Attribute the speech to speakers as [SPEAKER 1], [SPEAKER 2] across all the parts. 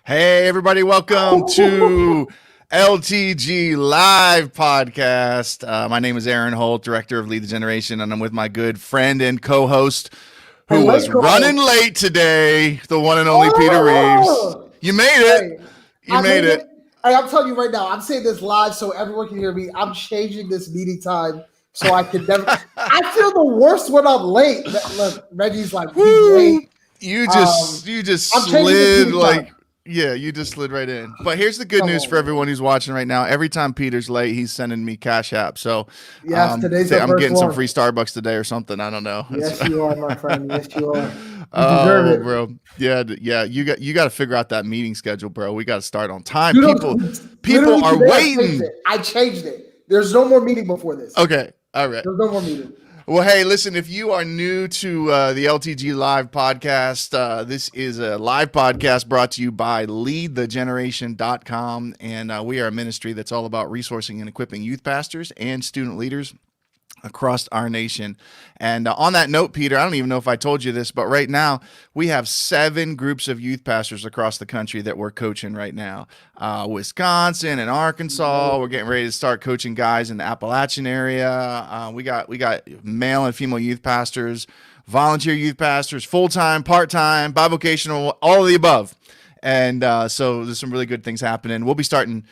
[SPEAKER 1] Hey, everybody, welcome to LTG Live Podcast. My name is Aaron Holt, Director of Lead the Generation, and I'm with my good friend and co-host who was running late today, the one and only Peter Reeves. You made it. You made it.
[SPEAKER 2] Hey, I'm telling you right now, I'm saying this live so everyone can hear me. I'm changing this meeting time so I can never. I feel the worst when I'm late. Look, Reggie's like, late.
[SPEAKER 1] You just slid like. Yeah, you just slid right in. But here's the good news for everyone who's watching right now. Every time Peter's late, he's sending me Cash App. So
[SPEAKER 2] today's
[SPEAKER 1] I'm getting some free Starbucks today or something. I don't know.
[SPEAKER 2] Yes, you are, my friend. Yes, you are.
[SPEAKER 1] You deserve it, bro. Yeah. You got to figure out that meeting schedule, bro. We got to start on time. People are waiting.
[SPEAKER 2] I changed it. There's no more meeting before this.
[SPEAKER 1] Okay. All right.
[SPEAKER 2] There's no more meeting.
[SPEAKER 1] Well, hey, listen, if you are new to the LTG Live Podcast, this is a live podcast brought to you by leadthegeneration.com, and we are a ministry that's all about resourcing and equipping youth pastors and student leaders across our nation. And on that note, Peter, I don't even know if I told you this, but right now we have 7 groups of youth pastors across the country that we're coaching right now. Wisconsin and Arkansas. We're getting ready to start coaching guys in the Appalachian area. We got male and female youth pastors, volunteer youth pastors, full-time, part-time, bivocational, all of the above. And so there's some really good things happening. We'll be starting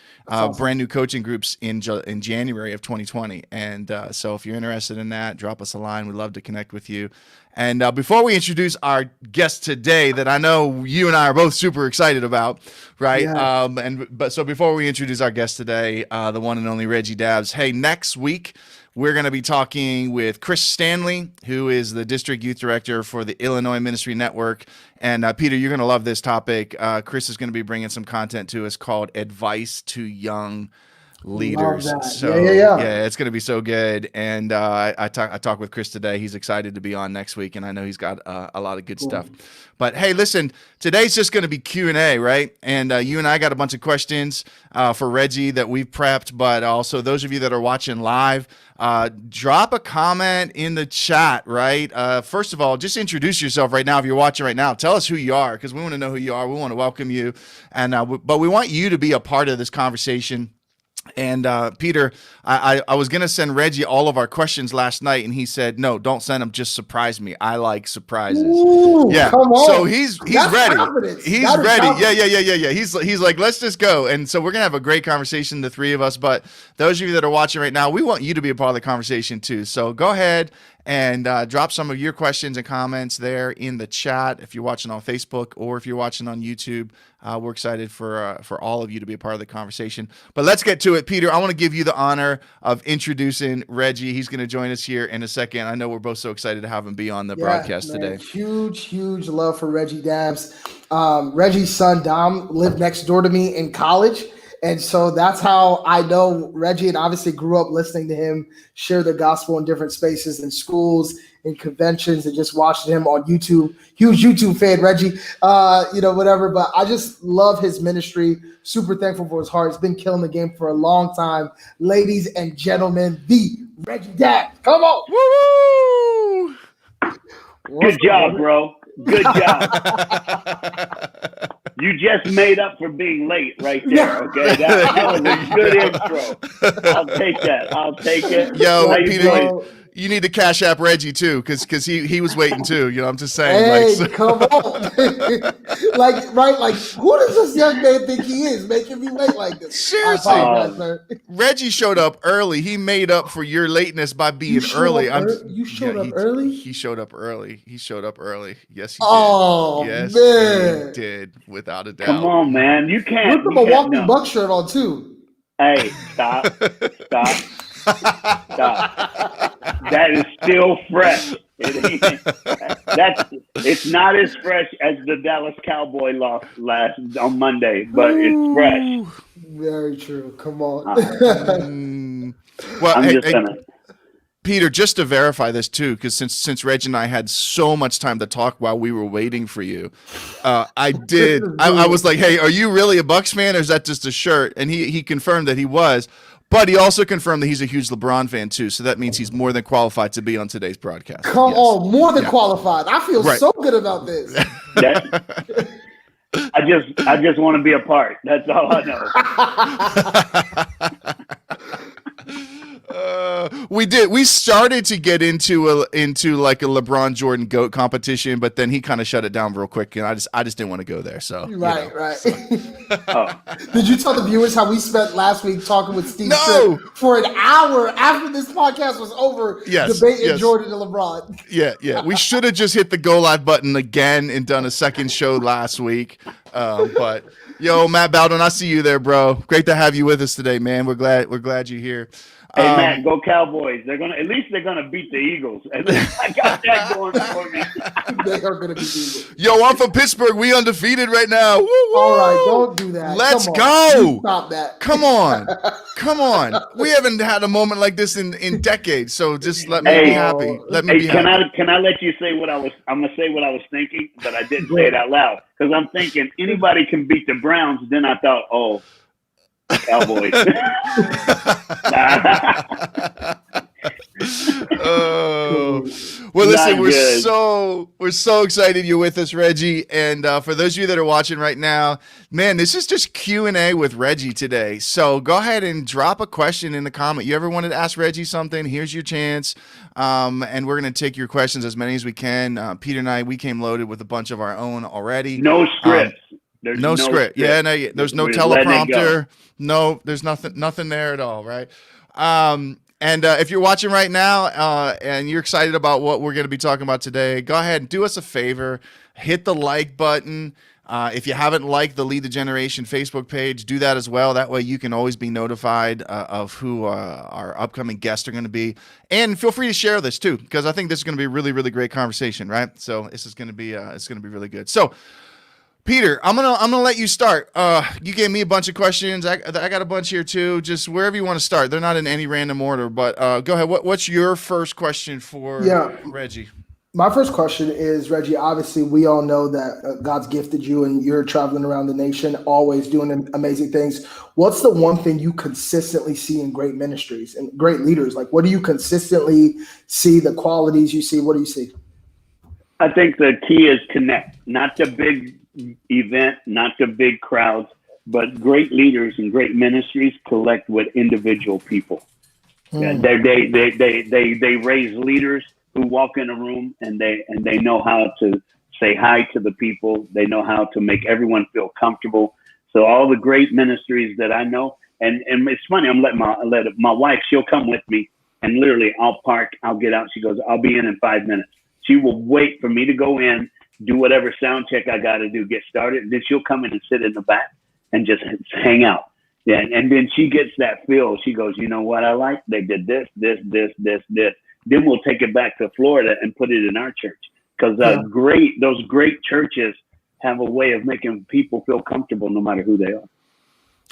[SPEAKER 1] brand new coaching groups in January of 2020. And so if you're interested in that, drop us a line. We'd love to connect with you. And before we introduce our guest today that I know you and I are both super excited about, right? Yeah. So before we introduce our guest today, the one and only Reggie Dabbs, hey, next week, we're going to be talking with Chris Stanley, who is the District Youth Director for the Illinois Ministry Network. And Peter, you're going to love this topic. Chris is going to be bringing some content to us called Advice to Young Leaders. So yeah, it's going to be so good. And I talked with Chris today. He's excited to be on next week, and I know he's got a lot of good stuff. But hey, listen, today's just going to be Q&A, right? And you and I got a bunch of questions for Reggie that we've prepped, but also those of you that are watching live, drop a comment in the chat, right? First of all, just introduce yourself right now. If you're watching right now, tell us who you are, because we want to know who you are. We want to welcome you, and but we want you to be a part of this conversation. And Peter, I was going to send Reggie all of our questions last night, and he said, no, don't send them. Just surprise me. I like surprises.
[SPEAKER 2] Ooh,
[SPEAKER 1] yeah.
[SPEAKER 2] Come on.
[SPEAKER 1] So he's ready.
[SPEAKER 2] Confidence.
[SPEAKER 1] He's ready. Yeah. He's like, let's just go. And so we're going to have a great conversation, the three of us. But those of you that are watching right now, we want you to be a part of the conversation too. So go ahead and drop some of your questions and comments there in the chat if you're watching on Facebook or if you're watching on YouTube. We're excited for all of you to be a part of the conversation. But let's get to it. Peter, I want to give you the honor of introducing Reggie. He's going to join us here in a second. I know we're both so excited to have him be on the broadcast today.
[SPEAKER 2] Huge love for Reggie Dabbs. Reggie's son, Dom, lived next door to me in college. And so that's how I know Reggie, and obviously grew up listening to him share the gospel in different spaces in schools, in conventions, and just watching him on YouTube. Huge YouTube fan, Reggie, whatever. But I just love his ministry. Super thankful for his heart. He's been killing the game for a long time. Ladies and gentlemen, the Reggie Dabbs. Come on.
[SPEAKER 3] Woo! Good job, bro. Good job. You just made up for being late right there, okay? That was a good intro. I'll take that.
[SPEAKER 1] Yo, Peter, you need to Cash App Reggie too, because he was waiting too. You know, I'm just saying.
[SPEAKER 2] Hey, come on. Like, who does this young man think he is making me wait like this?
[SPEAKER 1] Seriously. Reggie showed up early. He made up for your lateness by being early.
[SPEAKER 2] You showed up early?
[SPEAKER 1] He showed up early. Yes, he did.
[SPEAKER 2] Oh,
[SPEAKER 1] yes,
[SPEAKER 2] man.
[SPEAKER 1] He did, without a doubt.
[SPEAKER 3] Come on, man. You can't.
[SPEAKER 2] Put the Milwaukee Bucks shirt on too.
[SPEAKER 3] Hey, stop. That is still fresh. It's not as fresh as the Dallas Cowboy loss last on Monday, but it's fresh.
[SPEAKER 2] Very true. Come on.
[SPEAKER 1] Well, Peter, just to verify this too, because since Reggie and I had so much time to talk while we were waiting for you, I was like, hey, are you really a Bucks fan, or is that just a shirt? And he confirmed that he was. But he also confirmed that he's a huge LeBron fan too, so that means he's more than qualified to be on today's broadcast.
[SPEAKER 2] Come on, more than qualified. I feel so good about this.
[SPEAKER 3] I just want to be a part. That's all I know.
[SPEAKER 1] We started to get into like a LeBron Jordan GOAT competition, but then he kind of shut it down real quick, and I just didn't want to go there. So
[SPEAKER 2] right.
[SPEAKER 1] So.
[SPEAKER 2] Did you tell the viewers how we spent last week talking with Steve Tripp for an hour after this podcast was over, debating Jordan and LeBron?
[SPEAKER 1] Yeah. We should have just hit the go live button again and done a second show last week. But yo, Matt Bowden, I see you there, bro. Great to have you with us today, man. We're glad you're here.
[SPEAKER 3] Hey, Matt, go Cowboys. At least they're gonna beat the Eagles. At least I got that going for me.
[SPEAKER 2] They are gonna beat the Eagles.
[SPEAKER 1] Yo, I'm from Pittsburgh. We undefeated right now. Woo-woo.
[SPEAKER 2] All right, don't do that.
[SPEAKER 1] Let's go.
[SPEAKER 2] Stop that.
[SPEAKER 1] Come on. We haven't had a moment like this in decades. So just let me be happy.
[SPEAKER 3] Can I let you say what I was? I'm gonna say what I was thinking, but I didn't say it out loud because I'm thinking anybody can beat the Browns. Then I thought, oh. Cowboys.
[SPEAKER 1] Well, listen, we're so excited you're with us, Reggie. And for those of you that are watching right now, man, this is just Q&A with Reggie today. So go ahead and drop a question in the comment. You ever wanted to ask Reggie something? Here's your chance. And we're going to take your questions, as many as we can. Peter and I, we came loaded with a bunch of our own already.
[SPEAKER 3] No scripts.
[SPEAKER 1] There's no script. Yeah, no, there's no teleprompter. No, there's nothing there at all, right? And if you're watching right now and you're excited about what we're going to be talking about today, go ahead and do us a favor. Hit the like button. If you haven't liked the Lead the Generation Facebook page, do that as well. That way you can always be notified of who our upcoming guests are going to be. And feel free to share this too, because I think this is going to be a really, really great conversation, right? So this is going to be really good. So, Peter, I'm gonna let you start. You gave me a bunch of questions. I got a bunch here too. Just wherever you want to start. They're not in any random order, but go ahead. What's your first question for Reggie?
[SPEAKER 2] My first question is, Reggie, obviously we all know that God's gifted you and you're traveling around the nation, always doing amazing things. What's the one thing you consistently see in great ministries and great leaders? Like, what do you consistently see, the qualities you see? What do you see?
[SPEAKER 3] I think the key is connect, not the big event, not the big crowds, but great leaders and great ministries collect with individual people. They raise leaders who walk in a room and they know how to say hi to the people. They know how to make everyone feel comfortable. So all the great ministries that I know, and it's funny, I'm letting my wife, she'll come with me and literally I'll park, I'll get out. She goes, I'll be in 5 minutes. She will wait for me to go in, do whatever sound check I got to do, get started. And then she'll come in and sit in the back and just hang out. Yeah. And then she gets that feel. She goes, you know what I like? They did this. Then we'll take it back to Florida and put it in our church. Because those great churches have a way of making people feel comfortable no matter who they are.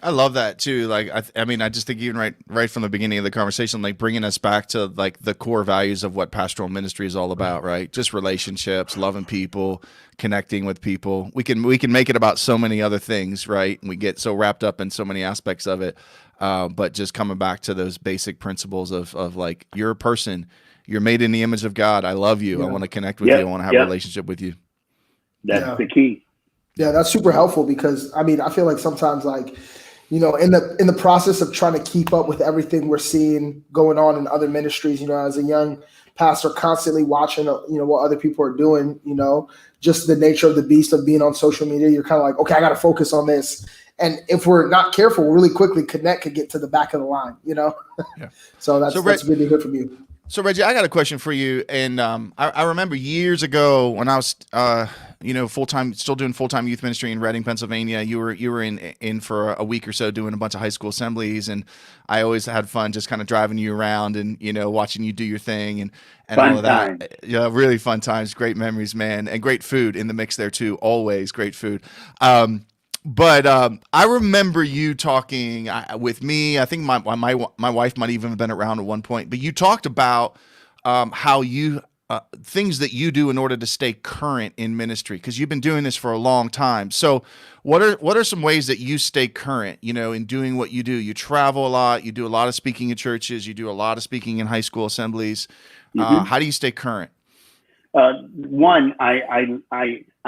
[SPEAKER 1] I love that too. Like, I mean, I just think even right from the beginning of the conversation, like bringing us back to like the core values of what pastoral ministry is all about, right? Just relationships, loving people, connecting with people. We can make it about so many other things, right? And we get so wrapped up in so many aspects of it. But just coming back to those basic principles of like, you're a person, you're made in the image of God. I love you. I want to connect with you. I want to have a relationship with you.
[SPEAKER 3] That's the key.
[SPEAKER 2] Yeah, that's super helpful because I mean, I feel like sometimes like, you know, in the process of trying to keep up with everything we're seeing going on in other ministries, you know, as a young pastor, constantly watching, you know, what other people are doing, you know, just the nature of the beast of being on social media, you're kind of like, okay, I got to focus on this. And if we're not careful, really quickly Connect could get to the back of the line, you know? Yeah. So that's good to hear from you.
[SPEAKER 1] So Reggie, I got a question for you. And I remember years ago when I was, still doing full-time youth ministry in Reading, Pennsylvania. You were in for a week or so doing a bunch of high school assemblies, and I always had fun just kind of driving you around and watching you do your thing and all of that. Yeah, really fun times, great memories, man, and great food in the mix there too. Always great food. But I remember you talking with me. I think my wife might even have been around at one point. But you talked about how you things that you do in order to stay current in ministry, because you've been doing this for a long time. So what are some ways that you stay current, in doing what you do? You travel a lot. You do a lot of speaking in churches. You do a lot of speaking in high school assemblies. How do you stay current?
[SPEAKER 3] One, I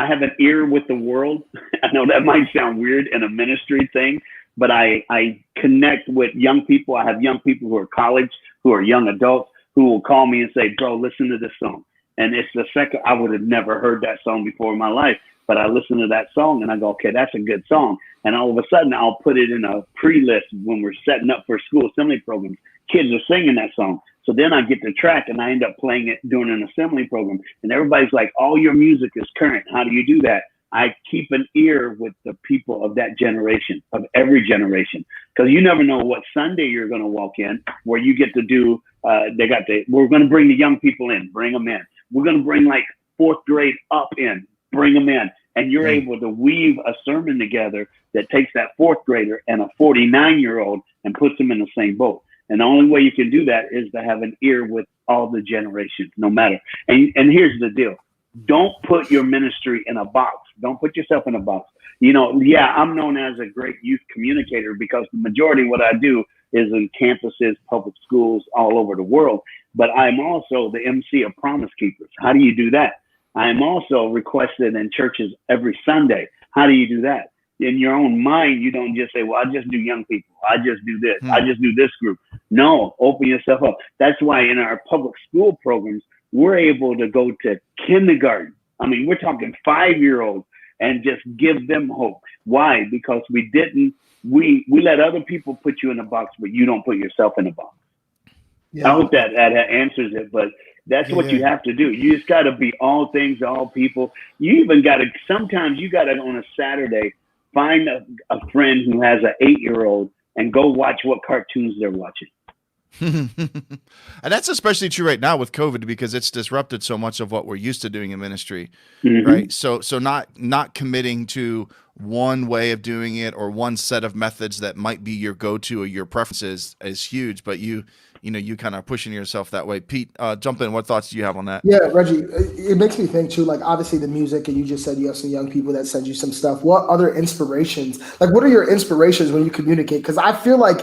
[SPEAKER 3] have an ear with the world. I know that might sound weird in a ministry thing, but I connect with young people. I have young people who are college, who are young adults, who will call me and say, bro, listen to this song. And it's the second, I would have never heard that song before in my life, but I listen to that song and I go, okay, that's a good song. And all of a sudden I'll put it in a pre-list when we're setting up for school assembly programs. Kids are singing that song. So then I get the track and I end up playing it during an assembly program. And everybody's like, all your music is current. How do you do that? I keep an ear with the people of that generation, of every generation, because you never know what Sunday you're going to walk in where you get to do, we're going to bring the young people in, bring them in. We're going to bring like fourth grade up in, bring them in. And you're able to weave a sermon together that takes that fourth grader and a 49-year-old and puts them in the same boat. And the only way you can do that is to have an ear with all the generations, no matter. And here's the deal. Don't put your ministry in a box. Don't put yourself in a box. You know, yeah, I'm known as a great youth communicator because the majority of what I do is in campuses, public schools all over the world. But I'm also the MC of Promise Keepers. How do you do that? I am also requested in churches every Sunday. How do you do that? In your own mind, you don't just say, well, I just do young people. I just do this. I just do this group. No, open yourself up. That's why in our public school programs, we're able to go to kindergarten. I mean, we're talking 5-year-olds and just give them hope. Why? Because we let other people put you in a box, but you don't put yourself in a box. Yeah. I hope that answers it, but that's what you have to do. You just got to be all things to all people. You even got to, sometimes you got to on a Saturday, find a friend who has an 8-year-old and go watch what cartoons they're watching.
[SPEAKER 1] And that's especially true right now with COVID because it's disrupted so much of what we're used to doing in ministry, right? So not committing to one way of doing it or one set of methods that might be your go-to or your preferences is huge, but you kind of pushing yourself that way. Pete, jump in. What thoughts do you have on that?
[SPEAKER 2] Yeah, Reggie, it makes me think too, like obviously the music, and you just said you have some young people that send you some stuff. What other inspirations, like what are your inspirations when you communicate? Because I feel like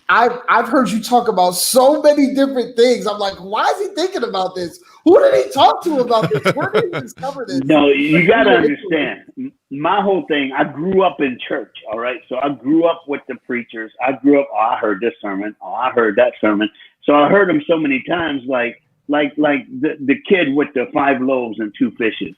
[SPEAKER 2] I've heard you talk about so many different things. I'm like, why is he thinking about this? Who did he talk to about this? Where did he discover this?
[SPEAKER 3] No, you got to understand. My whole thing, I grew up in church, all right? So I grew up with the preachers. I grew up, I heard this sermon. I heard that sermon. So I heard them so many times, like the kid with the 5 loaves and 2 fishes.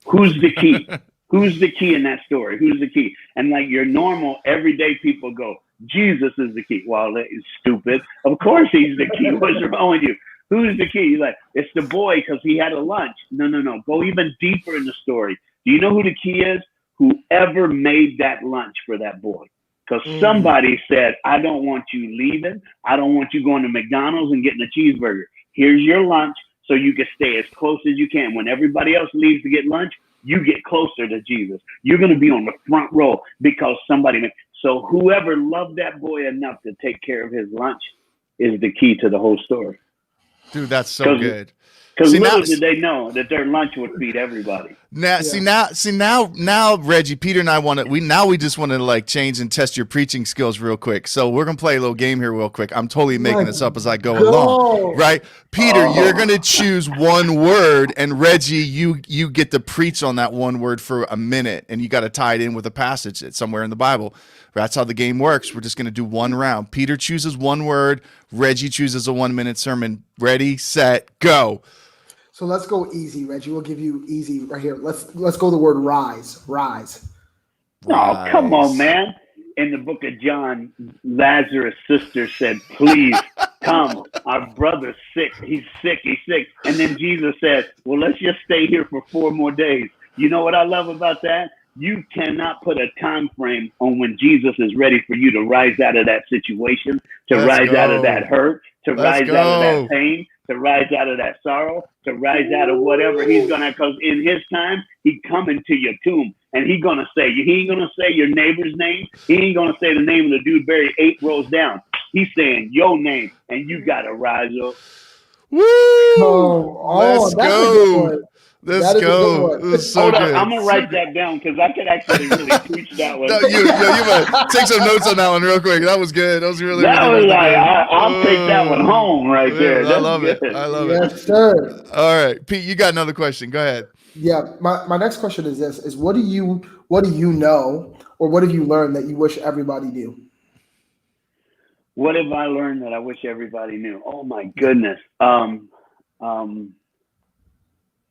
[SPEAKER 3] Who's the key? Who's the key in that story? Who's the key? And like your normal, everyday people go, Jesus is the key. Well, that is stupid. Of course he's the key. What's wrong with you? Who's the key? You're like, it's the boy because he had a lunch. No. Go even deeper in the story. Do you know who the key is? Whoever made that lunch for that boy. Because somebody said, I don't want you leaving. I don't want you going to McDonald's and getting a cheeseburger. Here's your lunch so you can stay as close as you can. When everybody else leaves to get lunch, you get closer to Jesus. You're going to be on the front row because somebody made. So whoever loved that boy enough to take care of his lunch is the key to the whole story.
[SPEAKER 1] Dude, that's so good.
[SPEAKER 3] Because little did they know that their lunch would feed everybody.
[SPEAKER 1] Now, now, Reggie, Peter and I we just want to like change and test your preaching skills real quick. So we're gonna play a little game here real quick. I'm totally making this up as I go along, right? Peter, you're gonna choose one word, and Reggie, you get to preach on that one word for a minute, and you got to tie it in with a passage that's somewhere in the Bible. That's how the game works. We're just gonna do one round. Peter chooses one word. Reggie chooses a 1-minute sermon. Ready, set, go.
[SPEAKER 2] So let's go easy, Reggie. We'll give you easy right here. Let's go the word rise.
[SPEAKER 3] Oh, come on, man. In the book of John, Lazarus' sister said, please come. Our brother's sick. He's sick. And then Jesus said, well, let's just stay here for 4 more days. You know what I love about that? You cannot put a time frame on when Jesus is ready for you to rise out of that situation, to rise out of that hurt, to rise out of that pain, to rise out of that sorrow, to rise out of whatever he's going to, because in his time, he coming to your tomb and he ain't going to say your neighbor's name. He ain't going to say the name of the dude buried 8 rows down. He's saying your name and you got to rise up.
[SPEAKER 1] Woo! Let's go. Let's go. This is so
[SPEAKER 3] Hold
[SPEAKER 1] good.
[SPEAKER 3] up, I'm going to write that down because I could actually really preach that one.
[SPEAKER 1] No, you might take some notes on that one real quick. That was good. That was really good.
[SPEAKER 3] I'll take that one home right there.
[SPEAKER 1] I love it.
[SPEAKER 2] Yes, sir.
[SPEAKER 1] All right. Pete, you got another question. Go ahead.
[SPEAKER 2] Yeah. My next question is this: is what do you know, or what have you learned that you wish everybody knew?
[SPEAKER 3] What have I learned that I wish everybody knew? Oh my
[SPEAKER 2] Yeah.
[SPEAKER 3] goodness. Um,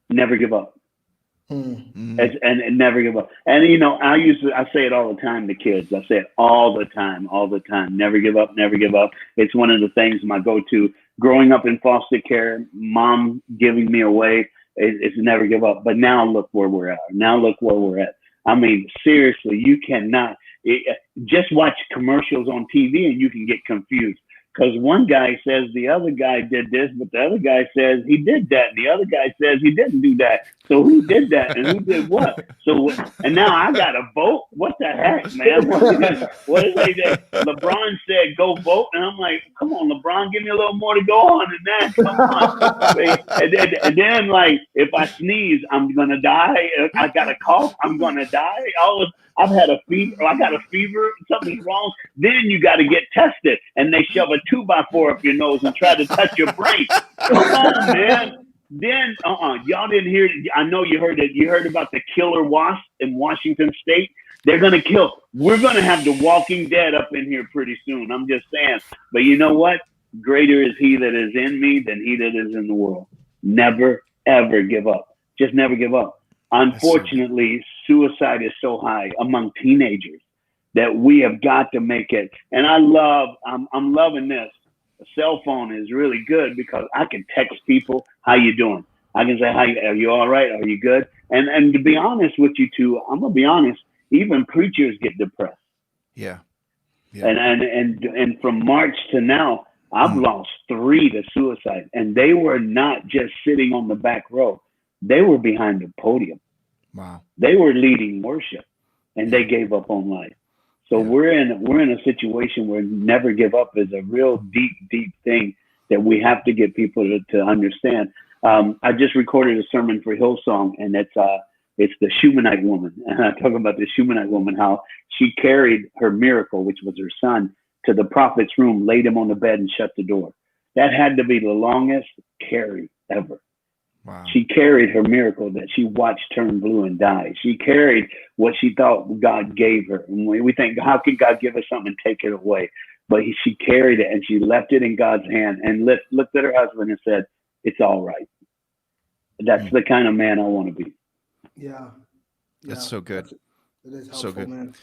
[SPEAKER 3] Never give up.
[SPEAKER 2] Hmm.
[SPEAKER 3] And never give up. And I say it all the time to kids. I say it all the time. Never give up, never give up. It's one of the things my go-to. Growing up in foster care, mom giving me away, it's never give up. But now look where we're at. I mean, seriously, you cannot just watch commercials on TV and you can get confused. Because one guy says the other guy did this, but the other guy says he did that, and the other guy says he didn't do that. So who did that and who did what? So and now I got to vote. What the heck, man? What did they say? LeBron said go vote, and I'm like, come on, LeBron, give me a little more to go on than that. Come on. And then like, if I sneeze, I'm gonna die. If I got a cough, I'm gonna die. I've had a fever. I got a fever. Something's wrong. Then you got to get tested, and they shove a 2x4 up your nose and try to touch your brain. Come on, man. Then, y'all didn't hear. I know you heard it. You heard about the killer wasp in Washington State. They're gonna kill. We're gonna have the Walking Dead up in here pretty soon. I'm just saying. But you know what? Greater is He that is in me than he that is in the world. Never ever give up. Just never give up. Unfortunately, suicide is so high among teenagers that we have got to make it. And I'm loving this. A cell phone is really good because I can text people, how you doing? I can say, are you all right? Are you good? And to be honest with you two, I'm gonna be honest, even preachers get depressed.
[SPEAKER 1] Yeah.
[SPEAKER 3] And from March to now, I've lost 3 to suicide, and they were not just sitting on the back row. They were behind the podium.
[SPEAKER 1] Wow.
[SPEAKER 3] They were leading worship, and they gave up on life. So we're in a situation where never give up is a real deep thing that we have to get people to understand. I just recorded a sermon for Hillsong, and it's the Shunammite woman. And I talk about the Shunammite woman, how she carried her miracle, which was her son, to the prophet's room, laid him on the bed, and shut the door. That had to be the longest carry ever.
[SPEAKER 1] Wow.
[SPEAKER 3] She carried her miracle that she watched turn blue and die. She carried what she thought God gave her. And we think, how can God give us something and take it away? But she carried it, and she left it in God's hand and looked at her husband and said, it's all right. That's the kind of man I want to be.
[SPEAKER 2] Yeah.
[SPEAKER 1] That's so good.
[SPEAKER 2] It is helpful,
[SPEAKER 1] So good.
[SPEAKER 2] man.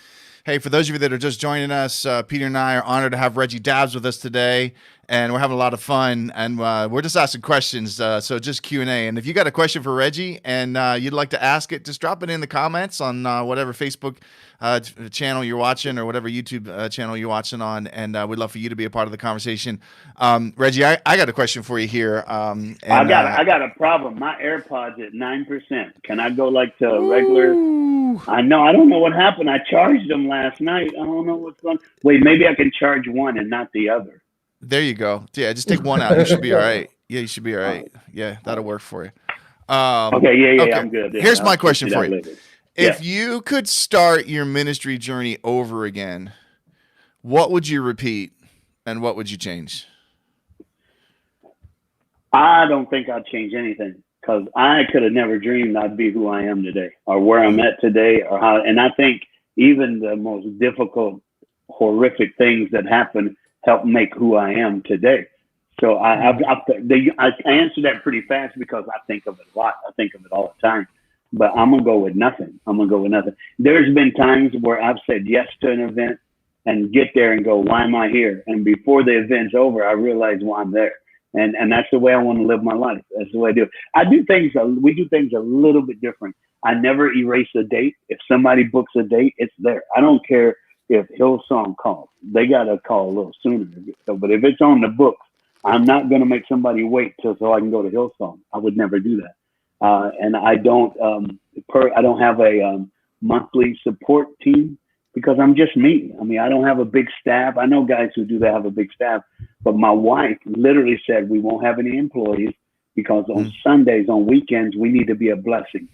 [SPEAKER 1] Hey, for those of you that are just joining us, Peter and I are honored to have Reggie Dabbs with us today, and we're having a lot of fun, and we're just asking questions, so just Q&A. And if you got a question for Reggie and you'd like to ask it, just drop it in the comments on whatever Facebook channel you're watching or whatever YouTube channel you're watching on, and we'd love for you to be a part of the conversation. Reggie, I got a question for you here. And,
[SPEAKER 3] I got a problem. My AirPods at 9%. Can I go like to regular? I know. I don't know what happened. I charged them last night. I don't know what's going on. Wait, maybe I can charge one and not the other.
[SPEAKER 1] There you go. Yeah, just take one out. You should be all right. Yeah, you should be all right. Yeah, that'll work for you.
[SPEAKER 3] Okay, I'm good.
[SPEAKER 1] Here's my question for you.
[SPEAKER 3] Later.
[SPEAKER 1] If you could start your ministry journey over again, what would you repeat and what would you change?
[SPEAKER 3] I don't think I'd change anything, because I could have never dreamed I'd be who I am today, or where I'm at today, or how. And I think even the most difficult, horrific things that happen help make who I am today. So I answer that pretty fast because I think of it a lot. I think of it all the time. But I'm going to go with nothing. There's been times where I've said yes to an event and get there and go, why am I here? And before the event's over, I realize why I'm there. And that's the way I want to live my life. That's the way I do it. We do things a little bit different. I never erase a date. If somebody books a date, it's there. I don't care if Hillsong calls. They got to call a little sooner. But if it's on the books, I'm not going to make somebody wait so I can go to Hillsong. I would never do that. And I don't have a monthly support team because I'm just me. I mean, I don't have a big staff. I know guys who do that have a big staff, but my wife literally said we won't have any employees because on Sundays, on weekends, we need to be a blessing.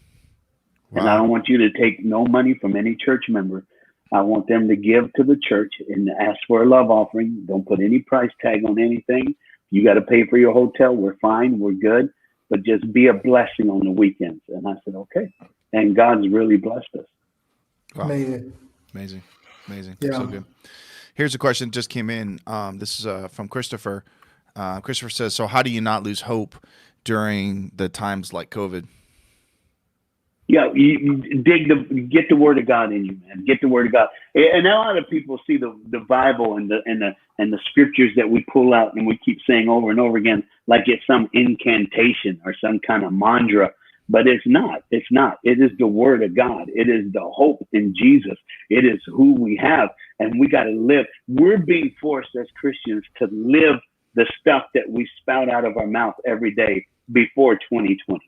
[SPEAKER 3] Wow. And I don't want you to take no money from any church member. I want them to give to the church and ask for a love offering. Don't put any price tag on anything. You got to pay for your hotel. We're fine. We're good. but just be a blessing on the weekends. And I said, okay. And God's really blessed us.
[SPEAKER 1] Wow. Amazing.
[SPEAKER 2] Yeah.
[SPEAKER 1] So good. Here's a question that just came in. This is from Christopher. Christopher says, so how do you not lose hope during the times like COVID?
[SPEAKER 3] Yeah, you get the word of God in you, man. Get the word of God. And a lot of people see the Bible and the scriptures that we pull out and we keep saying over and over again like it's some incantation or some kind of mantra. But it's not. It's not. It is the word of God. It is the hope in Jesus. It is who we have. And we got to live. We're being forced as Christians to live the stuff that we spout out of our mouth every day before 2020.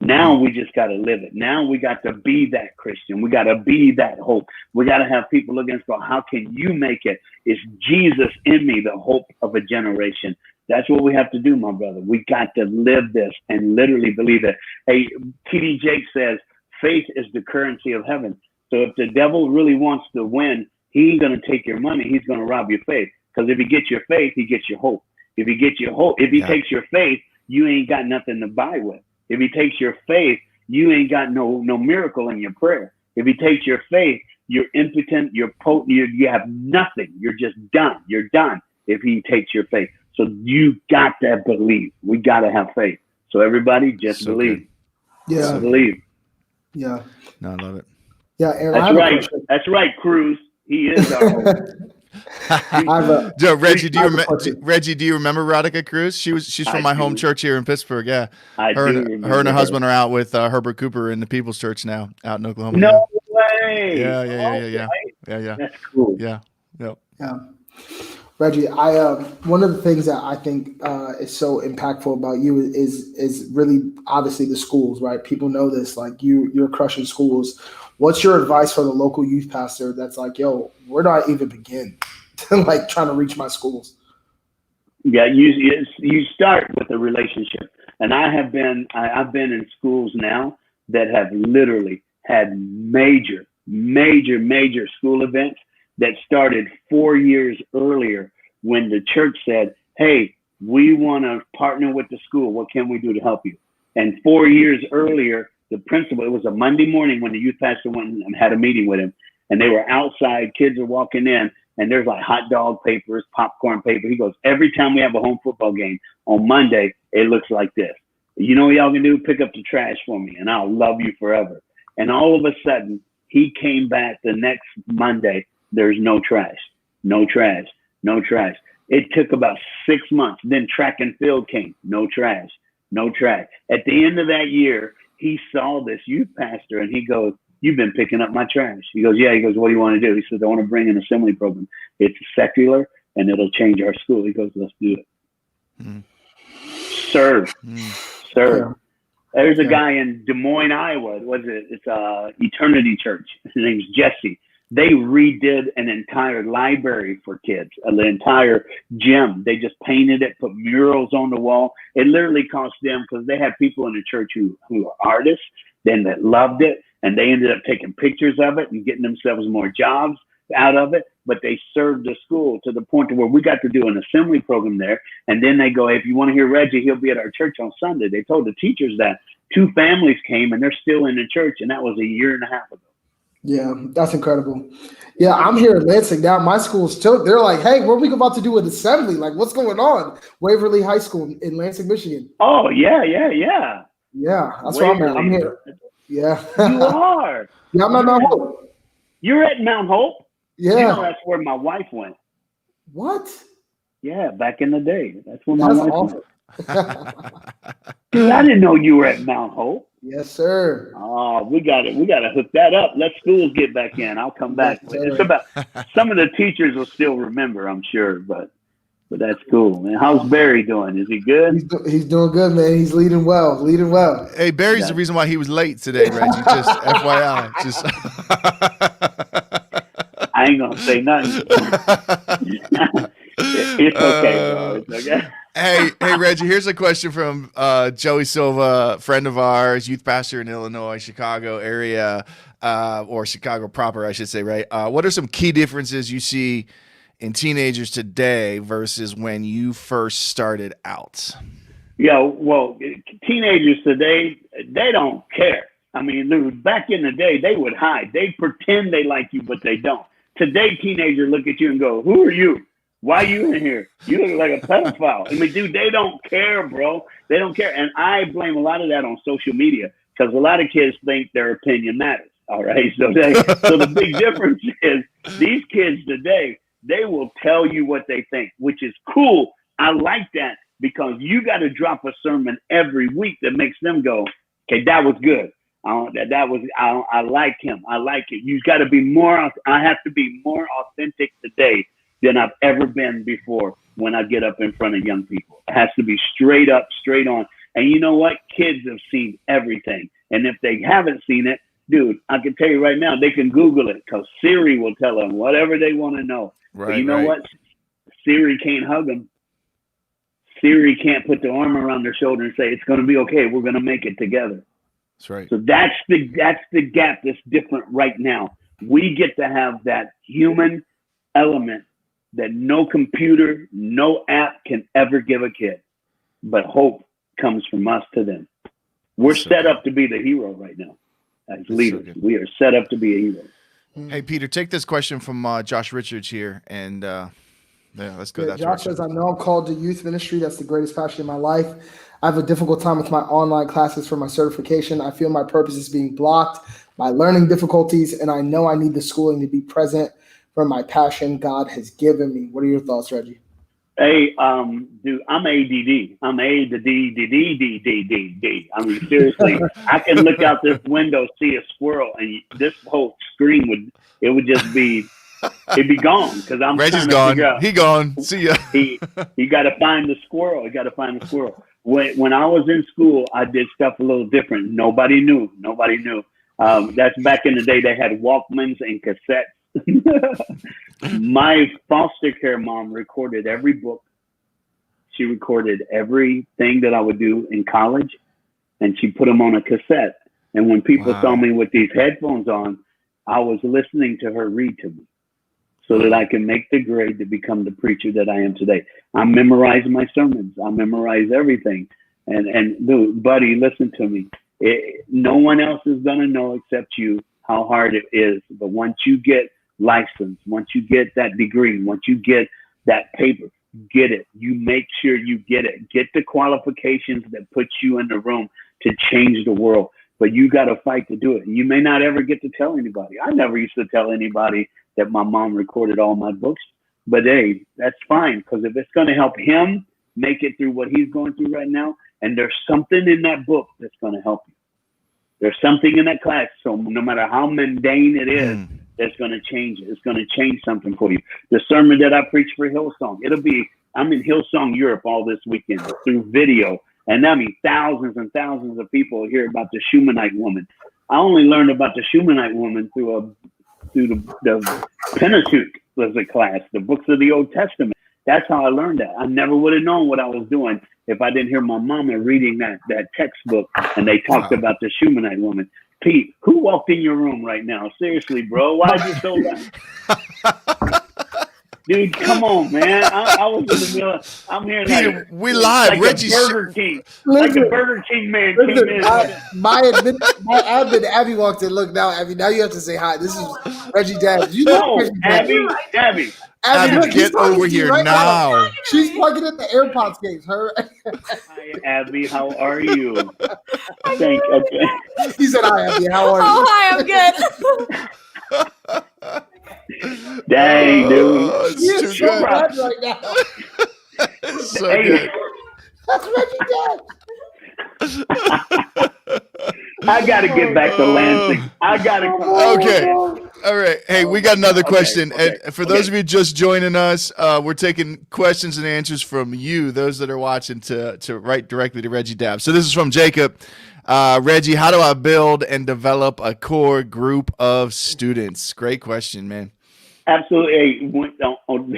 [SPEAKER 3] Now we just got to live it. Now we got to be that Christian. We got to be that hope. We got to have people looking and go, how can you make it? It's Jesus in me, the hope of a generation. That's what we have to do, my brother. We got to live this and literally believe it. Hey, T.D. Jakes says, faith is the currency of heaven. So if the devil really wants to win, he ain't going to take your money. He's going to rob your faith. Because if he gets your faith, he gets your hope. If he gets your hope, if he takes your faith, you ain't got nothing to buy with. If he takes your faith, you ain't got no miracle in your prayer. If he takes your faith, you're impotent, you're potent, you have nothing. You're just done. You're done if he takes your faith. So you got to believe. We got to have faith. So everybody just believe.
[SPEAKER 2] Good. Yeah.
[SPEAKER 3] Just believe.
[SPEAKER 2] Yeah.
[SPEAKER 1] No, I love it.
[SPEAKER 2] Yeah. Aaron,
[SPEAKER 3] that's right. That's right, Cruz. He is our hope.
[SPEAKER 1] Reggie, do you remember Radica Cruz? She's from my home church here in Pittsburgh. Yeah, her and her husband are out with Herbert Cooper in the People's Church now, out in Oklahoma.
[SPEAKER 3] No way.
[SPEAKER 1] Yeah.
[SPEAKER 3] That's cool.
[SPEAKER 1] Yeah.
[SPEAKER 2] Reggie, one of the things that I think is so impactful about you is really obviously the schools, right? People know this, like you're crushing schools. What's your advice for the local youth pastor that's like, yo, where do I even begin to like trying to reach my schools?
[SPEAKER 3] Yeah, you start with a relationship. And I've been in schools now that have literally had major school events that started 4 years earlier when the church said, hey, we want to partner with the school. What can we do to help you? And 4 years earlier, the principal, it was a Monday morning when the youth pastor went and had a meeting with him, and they were outside, kids are walking in, and there's like hot dog papers, popcorn paper. He goes, every time we have a home football game on Monday, it looks like this. You know what y'all can do? Pick up the trash for me, and I'll love you forever. And all of a sudden, he came back the next Monday. There's no trash. It took about 6 months. Then track and field came. No trash. At the end of that year, he saw this youth pastor and he goes, you've been picking up my trash. He goes, yeah. He goes, what do you want to do? He says, I want to bring an assembly program. It's secular and it'll change our school. He goes, let's do it. Serve. Yeah. There's a guy in Des Moines, Iowa. It's Eternity Church. His name's Jesse. They redid an entire library for kids, the entire gym. They just painted it, put murals on the wall. It literally cost them, because they had people in the church who are artists, then that loved it, and they ended up taking pictures of it and getting themselves more jobs out of it. But they served the school to the point to where we got to do an assembly program there. And then they go, hey, if you want to hear Reggie, he'll be at our church on Sunday. They told the teachers that. 2 families came, and they're still in the church, and that was a year and a half ago.
[SPEAKER 2] Yeah, that's incredible. Yeah, I'm here in Lansing now. My school's still, they're like, hey, what are we about to do with assembly? Like, what's going on? Waverly High School in Lansing, Michigan.
[SPEAKER 3] Oh, yeah.
[SPEAKER 2] Yeah, that's where I'm at. I'm here. Yeah.
[SPEAKER 3] You are.
[SPEAKER 2] Yeah, I'm at Mount Hope.
[SPEAKER 3] You're at Mount Hope?
[SPEAKER 2] Yeah.
[SPEAKER 3] You know, that's where my wife went.
[SPEAKER 2] What?
[SPEAKER 3] Yeah, back in the day. That's where my wife went. Dude, I didn't know you were at Mount Hope.
[SPEAKER 2] Yes, sir.
[SPEAKER 3] Oh, we got to hook that up. Let schools get back in. I'll come back.
[SPEAKER 2] Yes,
[SPEAKER 3] it's about some of the teachers will still remember, I'm sure, but that's cool, man. How's Barry doing? Is he good?
[SPEAKER 2] He's doing good, man. He's leading well.
[SPEAKER 1] Hey, Barry's the reason why he was late today, Reggie. Just FYI.
[SPEAKER 3] I ain't gonna say nothing. It's okay, bro. It's okay.
[SPEAKER 1] Hey, Reggie, here's a question from Joey Silva, friend of ours, youth pastor in Illinois, Chicago area, or Chicago proper, I should say, right? What are some key differences you see in teenagers today versus when you first started out?
[SPEAKER 3] Yeah, well, teenagers today, they don't care. I mean, dude, back in the day, they would hide. They pretend they like you, but they don't. Today, teenagers look at you and go, "Who are you? Why are you in here? You look like a pedophile." I mean, dude, they don't care, bro. They don't care. And I blame a lot of that on social media because a lot of kids think their opinion matters. All right. So the big difference is these kids today, they will tell you what they think, which is cool. I like that because you got to drop a sermon every week that makes them go, "Okay, that was good. I like him. I like it." You got to be more. I have to be more authentic today than I've ever been before when I get up in front of young people. It has to be straight up, straight on. And you know what? Kids have seen everything. And if they haven't seen it, dude, I can tell you right now, they can Google it because Siri will tell them whatever they want to know.
[SPEAKER 1] Right,
[SPEAKER 3] but you know what? Siri can't hug them. Siri can't put the arm around their shoulder and say, "It's going to be okay. We're going to make it together."
[SPEAKER 1] That's right.
[SPEAKER 3] So that's the gap that's different right now. We get to have that human element that no computer, no app can ever give a kid. But hope comes from us to them. We're set up to be the hero right now as leaders. We are set up to be a hero.
[SPEAKER 1] Hey, Peter, take this question from Josh Richards here, and let's go.
[SPEAKER 2] Yeah, Josh says, "I know I'm called to youth ministry. That's the greatest passion in my life. I have a difficult time with my online classes for my certification. I feel my purpose is being blocked by learning difficulties, and I know I need the schooling to be present for my passion God has given me." What are your thoughts, Reggie?
[SPEAKER 3] Hey, dude, I'm ADD. I'm A to D, D, D, D, D, D, D. I mean, seriously, I can look out this window, see a squirrel, and this whole screen would just be, it'd be gone because I'm
[SPEAKER 1] Reggie's
[SPEAKER 3] trying to
[SPEAKER 1] gone. He gone. See ya.
[SPEAKER 3] He got to find the squirrel. He got to find the squirrel. When I was in school, I did stuff a little different. Nobody knew. That's back in the day. They had Walkmans and cassettes. My foster care mom recorded every book. She recorded everything that I would do in college, and she put them on a cassette. And when people saw me with these headphones on, I was listening to her read to me so that I can make the grade to become the preacher that I am today. I memorize my sermons. I memorize everything. And dude, buddy, listen to me. No one else is going to know except you how hard it is. But once you get licensed, once you get that degree, once you get that paper, get it. You make sure you get it. Get the qualifications that put you in the room to change the world. But you got to fight to do it. And you may not ever get to tell anybody. I never used to tell anybody that my mom recorded all my books. But hey, that's fine, because if it's going to help him make it through what he's going through right now, and there's something in that book that's going to help you. There's something in that class. So no matter how mundane it is, that's going to change it. It's going to change something for you. The sermon that I preach for Hillsong, I'm in Hillsong, Europe all this weekend through video. And I mean, thousands and thousands of people hear about the Shunammite woman. I only learned about the Shunammite woman through the Pentateuch was a class, the books of the Old Testament. That's how I learned that. I never would have known what I was doing if I didn't hear my mama reading that textbook and they talked about the Shunammite woman. Pete, who walked in your room right now? Seriously, bro, why'd you so loud? Dude, come on, man. I was in the middle. I'm here
[SPEAKER 1] Peter,
[SPEAKER 3] like
[SPEAKER 1] we live.
[SPEAKER 3] like
[SPEAKER 1] Reggie's
[SPEAKER 3] a Burger King. Like a Burger King man came in.
[SPEAKER 2] My admin, Abby walked in. Look now, Abby. Now you have to say hi. This is Reggie Dabbs. You know Reggie Dabbs.
[SPEAKER 3] Abby,
[SPEAKER 2] look,
[SPEAKER 1] get over here right now.
[SPEAKER 2] She's plugging in the AirPods case. Her.
[SPEAKER 3] Hi, Abby. How are you? Okay.
[SPEAKER 2] He said, "Hi, Abby. How are you?"
[SPEAKER 4] Oh, hi. I'm good.
[SPEAKER 3] Dang, dude.
[SPEAKER 1] It's
[SPEAKER 2] He
[SPEAKER 1] too
[SPEAKER 2] is so
[SPEAKER 1] good.
[SPEAKER 2] bad right now.
[SPEAKER 1] It's so
[SPEAKER 3] Hey.
[SPEAKER 1] good.
[SPEAKER 2] That's Reggie Dabbs.
[SPEAKER 3] I got to get back to Lansing. I got to come.
[SPEAKER 1] Okay. All right. Hey, we got another question.
[SPEAKER 3] Okay.
[SPEAKER 1] And for those of you just joining us, we're taking questions and answers from you, those that are watching, to write directly to Reggie Dabbs. So this is from Jacob. Reggie, how do I build and develop a core group of students? Great question, man.
[SPEAKER 3] Absolutely.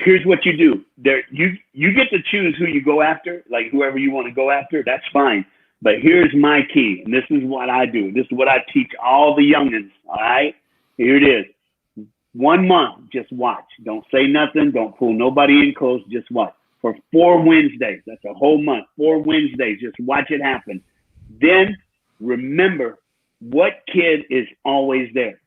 [SPEAKER 3] Here's what you do. You get to choose who you go after, like whoever you want to go after. That's fine. But here's my key, and this is what I do. This is what I teach all the youngins, all right? Here it is. 1 month, just watch. Don't say nothing. Don't pull nobody in close. Just watch. For 4 Wednesdays, that's a whole month. 4 Wednesdays, just watch it happen. Then remember what kid is always there.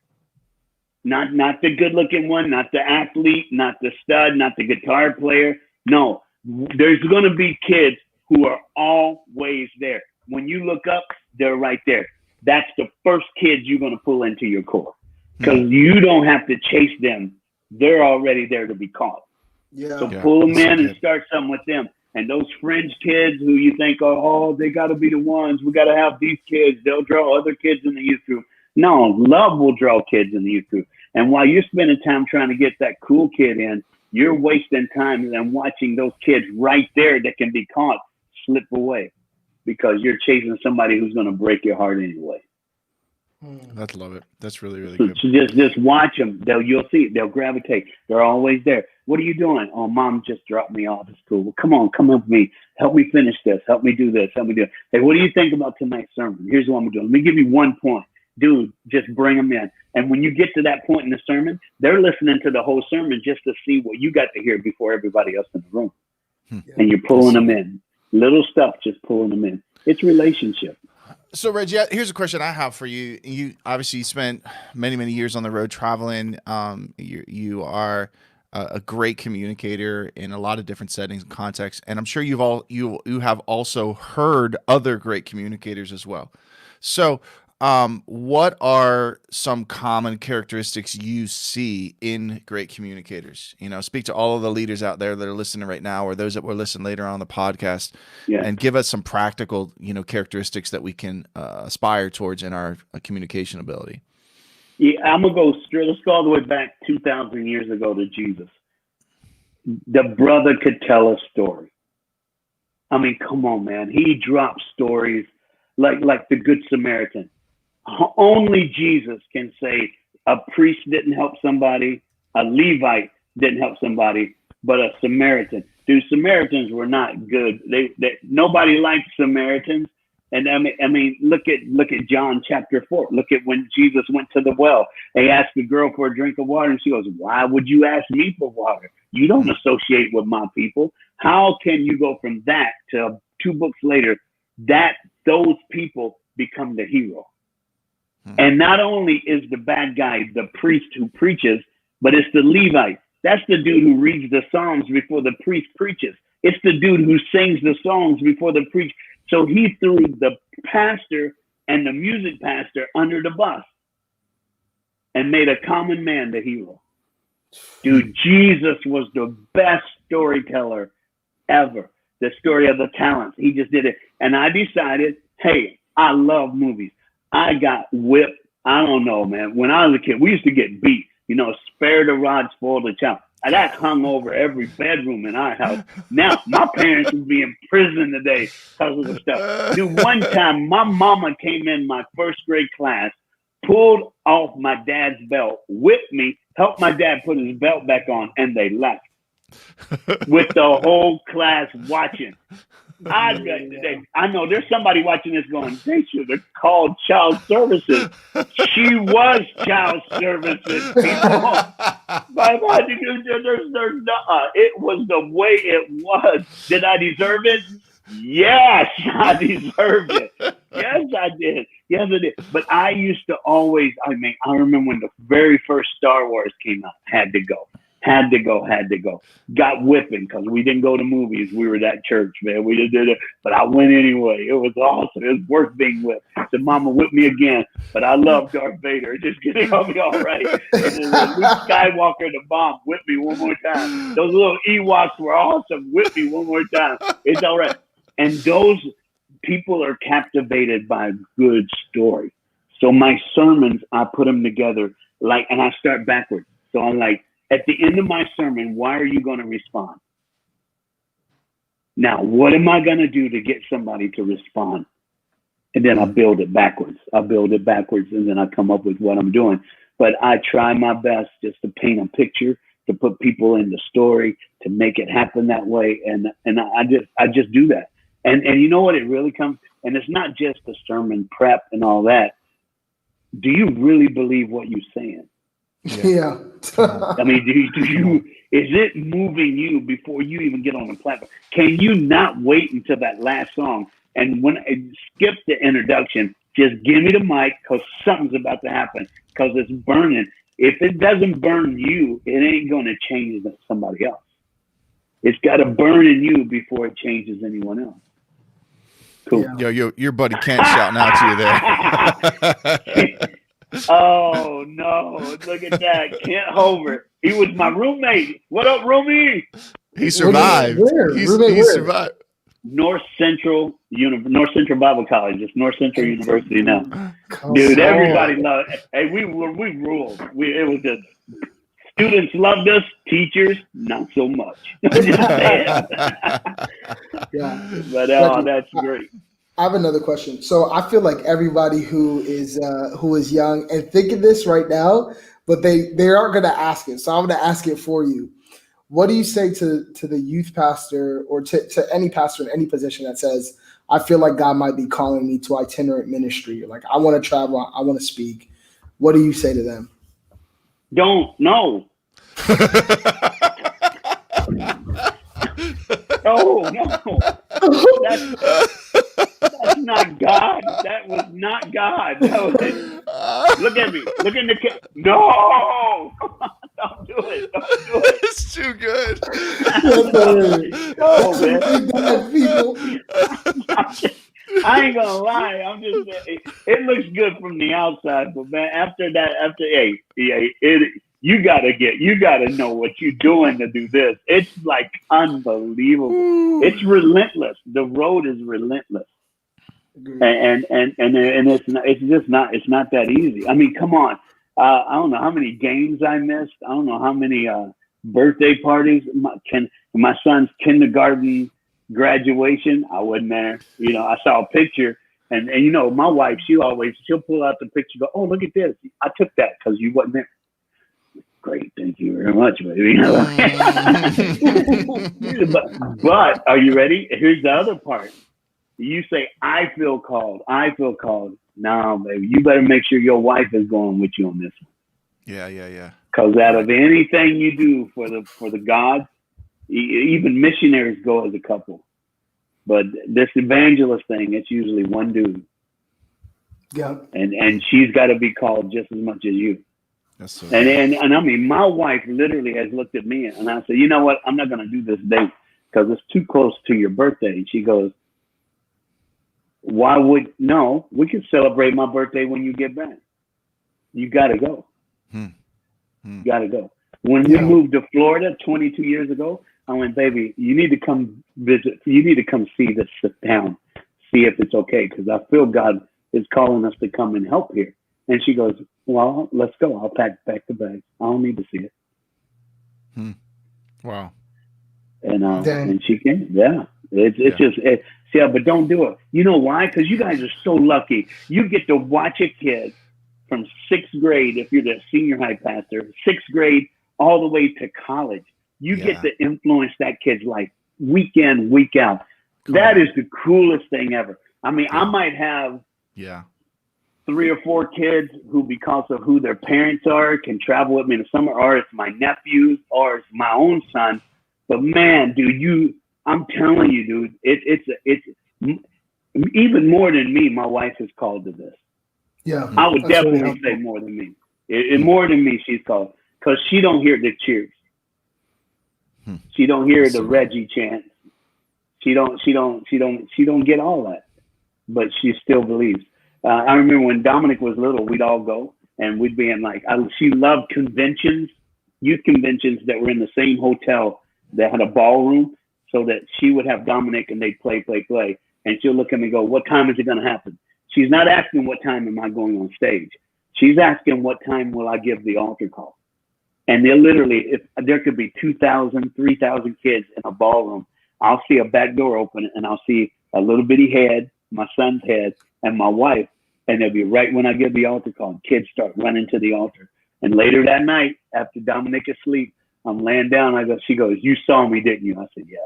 [SPEAKER 3] Not the good looking one, not the athlete, not the stud, not the guitar player. No, there's going to be kids who are always there. When you look up, they're right there. That's the first kids you're going to pull into your core, because you don't have to chase them. They're already there to be caught.
[SPEAKER 2] Yeah.
[SPEAKER 3] So pull them in and start something with them. And those fringe kids who you think, oh, they got to be the ones. We got to have these kids. They'll draw other kids in the youth group. No, love will draw kids in the youth group. And while you're spending time trying to get that cool kid in, you're wasting time and watching those kids right there that can be caught slip away, because you're chasing somebody who's going to break your heart anyway.
[SPEAKER 1] That's love it. That's really, really
[SPEAKER 3] So
[SPEAKER 1] good.
[SPEAKER 3] just watch them. You'll see it. They'll gravitate. They're always there. What are you doing? Oh, mom just dropped me off. It's cool. Well, come on, come with me. Help me finish this. Help me do this. Help me do it. Hey, what do you think about tonight's sermon? Here's what I'm doing. Let me give you 1 point. Dude, just bring them in. And when you get to that point in the sermon, they're listening to the whole sermon just to see what you got to hear before everybody else in the room. And you're pulling them in. Little stuff, just pulling them in. It's relationship.
[SPEAKER 1] So, Reggie, here's a question I have for you. You obviously spent many, many years on the road traveling. You are a great communicator in a lot of different settings and contexts, and I'm sure you have also heard other great communicators as well. So, what are some common characteristics you see in great communicators? Speak to all of the leaders out there that are listening right now, or those that will listen later on the podcast, and give us some practical, characteristics that we can aspire towards in our communication ability.
[SPEAKER 3] Yeah, I'm gonna go straight. Let's go all the way back 2,000 years ago to Jesus. The brother could tell a story. I mean, come on, man. He dropped stories like the Good Samaritan. Only Jesus can say a priest didn't help somebody, a Levite didn't help somebody, but a Samaritan. Dude, Samaritans were not good. They nobody liked Samaritans. And I mean, look at John chapter 4. Look at when Jesus went to the well. They asked the girl for a drink of water, and she goes, "Why would you ask me for water? You don't associate with my people." How can you go from that to 2 books later that those people become the hero? And not only is the bad guy the priest who preaches, but it's the Levite. That's the dude who reads the Psalms before the priest preaches. It's the dude who sings the songs before the preach. So he threw the pastor and the music pastor under the bus and made a common man the hero. Dude, Jesus was the best storyteller ever. The story of the talents. He just did it. And I decided, hey, I love movies. I got whipped. I don't know, man. When I was a kid, we used to get beat. Spare the rod, spoil the child. That hung over every bedroom in our house. Now, my parents would be in prison today because of the stuff. Dude, one time, my mama came in my first grade class, pulled off my dad's belt, whipped me, helped my dad put his belt back on, and they left. With the whole class watching. I know there's somebody watching this going, they should have called child services. She was child services, people. It was the way it was. Did I deserve it? Yes, I deserved it. Yes, I did. Yes, I did. But I used to always, I remember when the very first Star Wars came out, had to go. Got whipping because we didn't go to movies. We were that church, man. We just did it. But I went anyway. It was awesome. It was worth being whipped. So mama whipped me again. But I love Darth Vader. Just kidding. I'll be all right. Luke Skywalker the bomb. Whip me one more time. Those little Ewoks were awesome. Whip me one more time. It's all right. And those people are captivated by a good story. So my sermons, I put them together and I start backwards. So I'm like, at the end of my sermon, why are you going to respond? Now, what am I going to do to get somebody to respond? And then I build it backwards. And then I come up with what I'm doing. But I try my best just to paint a picture, to put people in the story, to make it happen that way. And I just do that. And you know what? It really comes, and it's not just the sermon prep and all that. Do you really believe what you're saying?
[SPEAKER 2] Yeah.
[SPEAKER 3] I mean, do you? Is it moving you before you even get on the platform? Can you not wait until that last song And when I skip the introduction, just give me the mic because something's about to happen because it's burning. If it doesn't burn you, it ain't going to change somebody else. It's got to burn in you before it changes anyone else. Cool.
[SPEAKER 1] Yeah. Yo, your buddy Kent shouting out to you there.
[SPEAKER 3] Oh, no. Look at that. Kent Hover. He was my roommate. What up, roomie?
[SPEAKER 1] He survived. He survived.
[SPEAKER 3] North Central Bible College. It's North Central University now. Dude, everybody loved it. Hey, we ruled. It was just students loved us, teachers not so much.
[SPEAKER 2] Yeah.
[SPEAKER 3] But that's great.
[SPEAKER 2] I have another question. So I feel like everybody who is young and thinking this right now, but they aren't going to ask it. So I'm going to ask it for you. What do you say to the youth pastor or to any pastor in any position that says, I feel like God might be calling me to itinerant ministry? Like, I want to travel. I want to speak. What do you say to them?
[SPEAKER 3] Don't know. No. That's not God. That was not God. Look at me. Look in the camera. No. Don't do it.
[SPEAKER 1] It's too good.
[SPEAKER 3] No, man. I ain't gonna lie. I'm just saying, it looks good from the outside, but man, you gotta know what you're doing to do this. It's like unbelievable. It's relentless. The road is relentless. And it's not that easy. I mean, come on. I don't know how many games I missed. I don't know how many birthday parties. My son's kindergarten graduation, I wasn't there. You know, I saw a picture, and you know, my wife, she'll pull out the picture, go, oh, look at this. I took that because you wasn't there. Great, thank you very much, baby. But are you ready? Here's the other part. You say, I feel called. No, baby, you better make sure your wife is going with you on this one.
[SPEAKER 1] Yeah.
[SPEAKER 3] Because out of anything you do for the God, even missionaries go as a couple. But this evangelist thing, it's usually one dude.
[SPEAKER 2] Yeah.
[SPEAKER 3] And she's got to be called just as much as you.
[SPEAKER 1] That's so
[SPEAKER 3] and I mean, my wife literally has looked at me and I said, you know what? I'm not going to do this date because it's too close to your birthday. And she goes, we can celebrate my birthday when you get back. You got to go. You got to go. When we moved to Florida 22 years ago, I went, baby, you need to come visit. You need to come see this town, see if it's okay. Because I feel God is calling us to come and help here. And she goes, well, let's go. I'll pack the bag. I don't need to see it.
[SPEAKER 1] Wow.
[SPEAKER 3] And she came. Yeah. But don't do it. You know why? Because you guys are so lucky. You get to watch a kid from 6th grade, if you're the senior high pastor, 6th grade all the way to college. You get to influence that kid's life week in, week out. That is the coolest thing ever. I mean, I might have 3 or 4 kids who, because of who their parents are, can travel with me in the summer, or it's my nephews, or it's my own son. But man, dude, I'm telling you, dude, it's even more than me. My wife is called to this.
[SPEAKER 2] Yeah,
[SPEAKER 3] I would definitely say more than me. More than me, she's called because she don't hear the cheers. She don't hear the Reggie chants. She don't get all that, but she still believes. I remember when Dominic was little, we'd all go and we'd be in she loved conventions, youth conventions that were in the same hotel that had a ballroom. So that she would have Dominic and they'd play. And she'll look at me and go, what time is it going to happen? She's not asking what time am I going on stage. She's asking what time will I give the altar call? And they'll literally, if there could be 2,000, 3,000 kids in a ballroom, I'll see a back door open and I'll see a little bitty head, my son's head, and my wife. And they'll be right when I give the altar call. Kids start running to the altar. And later that night, after Dominic is asleep, I'm laying down. She goes, you saw me, didn't you? I said, yeah.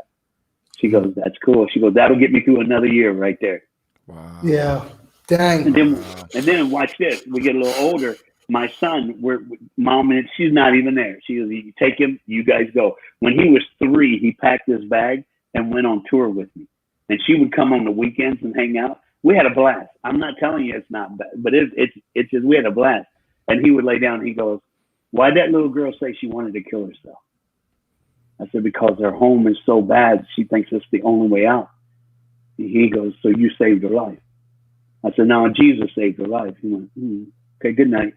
[SPEAKER 3] She goes, that's cool. She goes, that'll get me through another year right there.
[SPEAKER 1] Wow.
[SPEAKER 2] Yeah. Dang.
[SPEAKER 3] And then watch this. We get a little older. My son, mom, and she's not even there. She goes, you take him, you guys go. When he was 3, he packed his bag and went on tour with me. and she would come on the weekends and hang out. We had a blast. I'm not telling you it's not bad, but it's just we had a blast. And he would lay down and he goes, "Why'd that little girl say she wanted to kill herself?" I said, "Because her home is so bad, she thinks it's the only way out." And he goes, "So you saved her life?" I said, "No, Jesus saved her life." He went, "Okay, good night."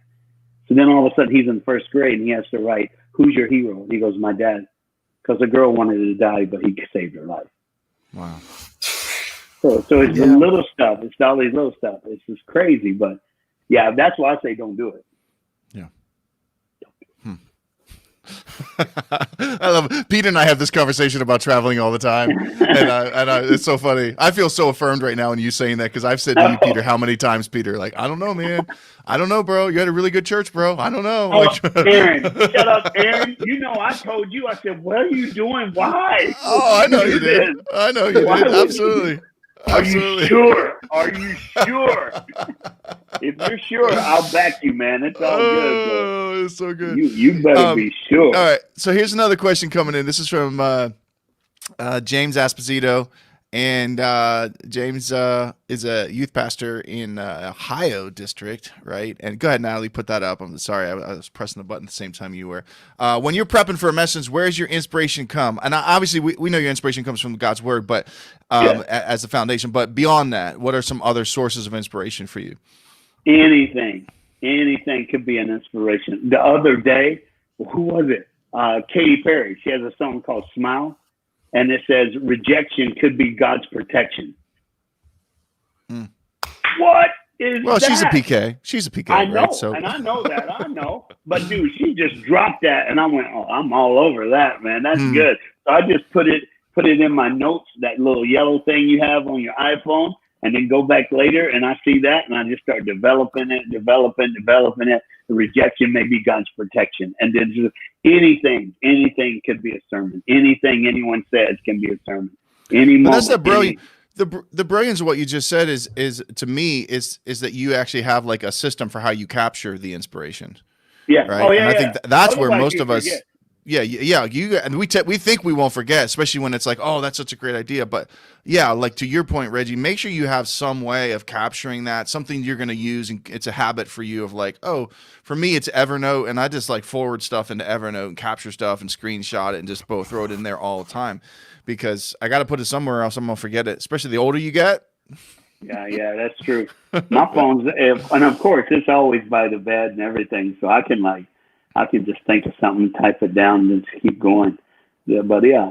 [SPEAKER 3] So then all of a sudden he's in first grade and he has to write, "Who's your hero?" And he goes, "My dad." Because the girl wanted to die, but he saved her life.
[SPEAKER 1] Wow.
[SPEAKER 3] So it's the little stuff. It's all these little stuff. It's just crazy. But yeah, that's why I say don't do it.
[SPEAKER 1] Yeah. I love it. Peter and I have this conversation about traveling all the time, and it's so funny. I feel so affirmed right now in you saying that because I've said to you, Peter, how many times, Peter, like, I don't know, man. I don't know, bro. You had a really good church, bro. I don't know.
[SPEAKER 3] Aaron, shut up, Aaron. You know, I told you. I said, "What are you doing? Why?"
[SPEAKER 1] Oh, I know you did. I know you did. Absolutely.
[SPEAKER 3] Are you sure? Are you sure? If you're sure, I'll back you, man. It's all good.
[SPEAKER 1] Oh, it's so good.
[SPEAKER 3] You better be sure.
[SPEAKER 1] All right. So here's another question coming in. This is from James Esposito. And James is a youth pastor in Ohio district, right? And go ahead, Natalie, put that up. I'm sorry, I was pressing the button at the same time you were. When you're prepping for a message, where's your inspiration come? And obviously, we know your inspiration comes from God's word, but as the foundation. But beyond that, what are some other sources of inspiration for you?
[SPEAKER 3] Anything could be an inspiration. The other day, who was it? Katy Perry. She has a song called "Smile." And it says rejection could be God's protection. What is that?
[SPEAKER 1] Well, she's a PK. She's a PK.
[SPEAKER 3] I know,
[SPEAKER 1] right? So.
[SPEAKER 3] And I know that. I know. But, dude, she just dropped that. And I went, "Oh, I'm all over that, man. That's good." So I just put it in my notes, that little yellow thing you have on your iPhone, and then go back later, and I see that, and I just start developing it. The rejection may be God's protection. And then just anything could be a sermon. Anything anyone says can be a sermon. Any moment.
[SPEAKER 1] That's the brilliant. The brilliance of what you just said is to me is that you actually have like a system for how you capture the inspiration.
[SPEAKER 3] Yeah.
[SPEAKER 1] Right.
[SPEAKER 3] Oh, yeah.
[SPEAKER 1] And I think that's where most of us.
[SPEAKER 3] Forget.
[SPEAKER 1] Yeah. And we think we won't forget, especially when it's like, oh, that's such a great idea. But yeah, like to your point, Reggie, make sure you have some way of capturing that, something you're going to use. And it's a habit for you of like, oh, for me, it's Evernote. And I just like forward stuff into Evernote and capture stuff and screenshot it and just throw it in there all the time because I got to put it somewhere else. I'm going to forget it, especially the older you get.
[SPEAKER 3] Yeah, that's true. My phone's, and of course, it's always by the bed and everything. So I can just think of something, type it down, and just keep going. Yeah, but yeah.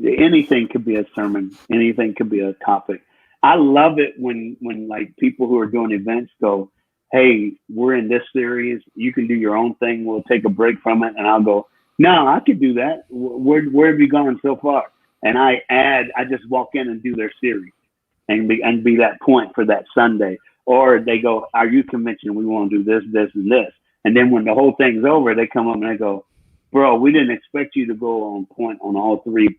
[SPEAKER 3] Anything could be a sermon. Anything could be a topic. I love it when like people who are doing events go, "Hey, we're in this series. You can do your own thing. We'll take a break from it." And I'll go, "No, I could do that. Where have you gone so far?" And I just walk in and do their series and be that point for that Sunday. Or they go, "Our youth convention, we want to do this, this, and this." And then when the whole thing's over, they come up and they go, "Bro, we didn't expect you to go on point on all three.